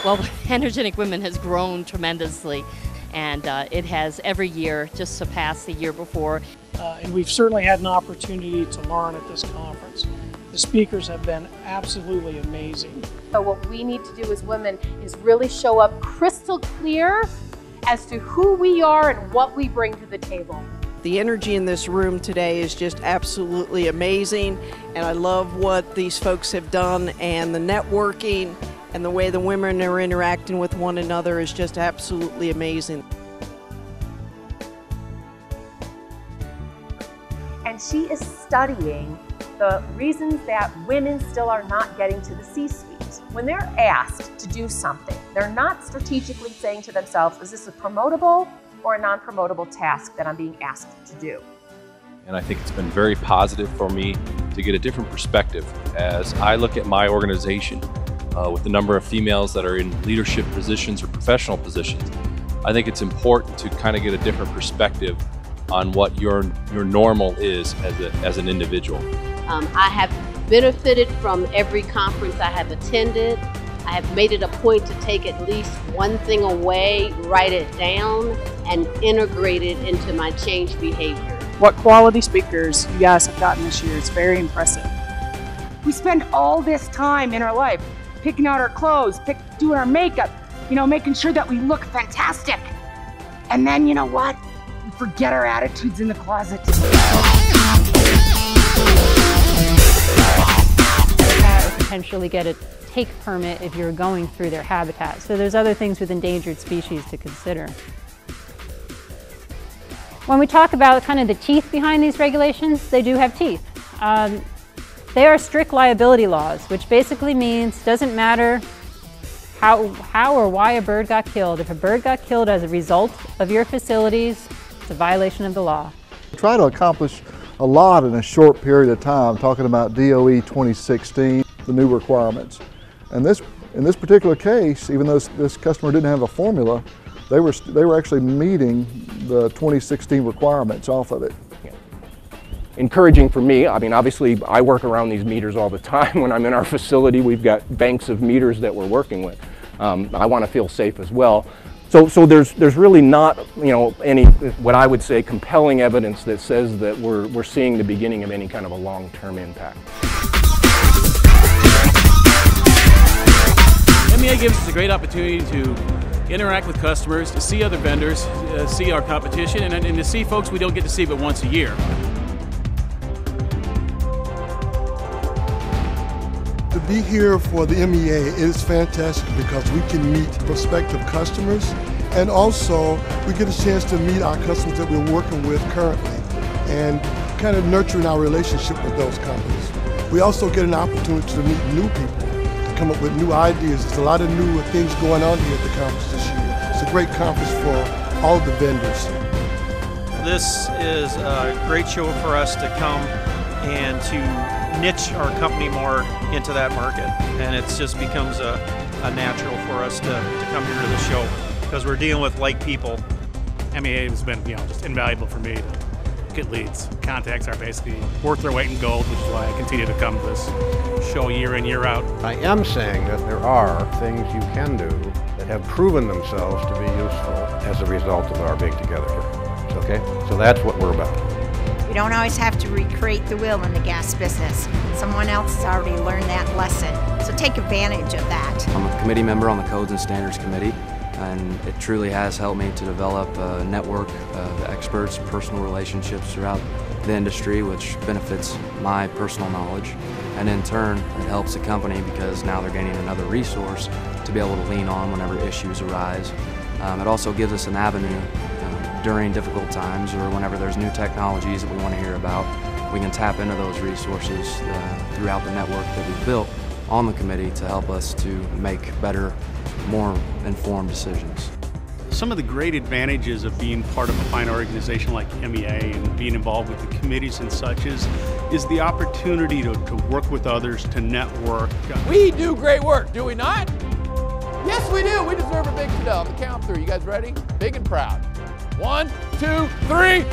Well, Energetic Women has grown tremendously, and it has every year just surpassed the year before. And we've certainly had an opportunity to learn at this conference. The speakers have been absolutely amazing. So what we need to do as women is really show up crystal clear as to who we are and what we bring to the table. The energy in this room today is just absolutely amazing, and I love what these folks have done, and the networking and the way the women are interacting with one another is just absolutely amazing. And she is studying the reasons that women still are not getting to the C-suite. When they're asked to do something, they're not strategically saying to themselves, is this a promotable or a non-promotable task that I'm being asked to do? And I think it's been very positive for me to get a different perspective as I look at my organization with the number of females that are in leadership positions or professional positions. I think it's important to kind of get a different perspective on what your normal is as an individual. I have benefited from every conference I have attended. I have made it a point to take at least one thing away, write it down, and integrate it into my changed behavior. What quality speakers you guys have gotten this year is very impressive. We spend all this time in our life picking out our clothes, doing our makeup, making sure that we look fantastic. And then you know what? We forget our attitudes in the closet. Or potentially get a take permit if you're going through their habitat. So there's other things with endangered species to consider. When we talk about kind of the teeth behind these regulations, they do have teeth. They are strict liability laws, which basically means doesn't matter how or why a bird got killed. If a bird got killed as a result of your facilities, it's a violation of the law. Try to accomplish a lot in a short period of time, talking about DOE 2016, the new requirements. And in this particular case, even though this customer didn't have a formula, they were actually meeting the 2016 requirements off of it. Encouraging for me. I mean, obviously I work around these meters all the time. When I'm in our facility, we've got banks of meters that we're working with. I want to feel safe as well. So there's really not, any, what I would say, compelling evidence that says that we're seeing the beginning of any kind of a long-term impact. MEA gives us a great opportunity to interact with customers, to see other vendors, see our competition, and to see folks we don't get to see but once a year. To be here for the MEA is fantastic because we can meet prospective customers, and also we get a chance to meet our customers that we're working with currently and kind of nurturing our relationship with those companies. We also get an opportunity to meet new people, to come up with new ideas. There's a lot of new things going on here at the conference this year. It's a great conference for all the vendors. This is a great show for us to come and to niche our company more into that market, and it just becomes a natural for us to come here to the show because we're dealing with like people. MEA has been just invaluable for me to get leads. Contacts are basically worth their weight in gold, which is why I continue to come to this show year in, year out. I am saying that there are things you can do that have proven themselves to be useful as a result of our being together here. Okay? So that's what we're about. You don't always have to recreate the wheel in the gas business. Someone else has already learned that lesson, so take advantage of that. I'm a committee member on the Codes and Standards Committee, and it truly has helped me to develop a network of experts, personal relationships throughout the industry, which benefits my personal knowledge. And in turn, it helps the company because now they're gaining another resource to be able to lean on whenever issues arise. It also gives us an avenue during difficult times or whenever there's new technologies that we want to hear about. We can tap into those resources throughout the network that we've built on the committee to help us to make better, more informed decisions. Some of the great advantages of being part of a fine organization like MEA and being involved with the committees and such is the opportunity to work with others, to network. We do great work, do we not? Yes, we do. We deserve a big Fidel. The count through. You guys ready? Big and proud. 1, 2, 3.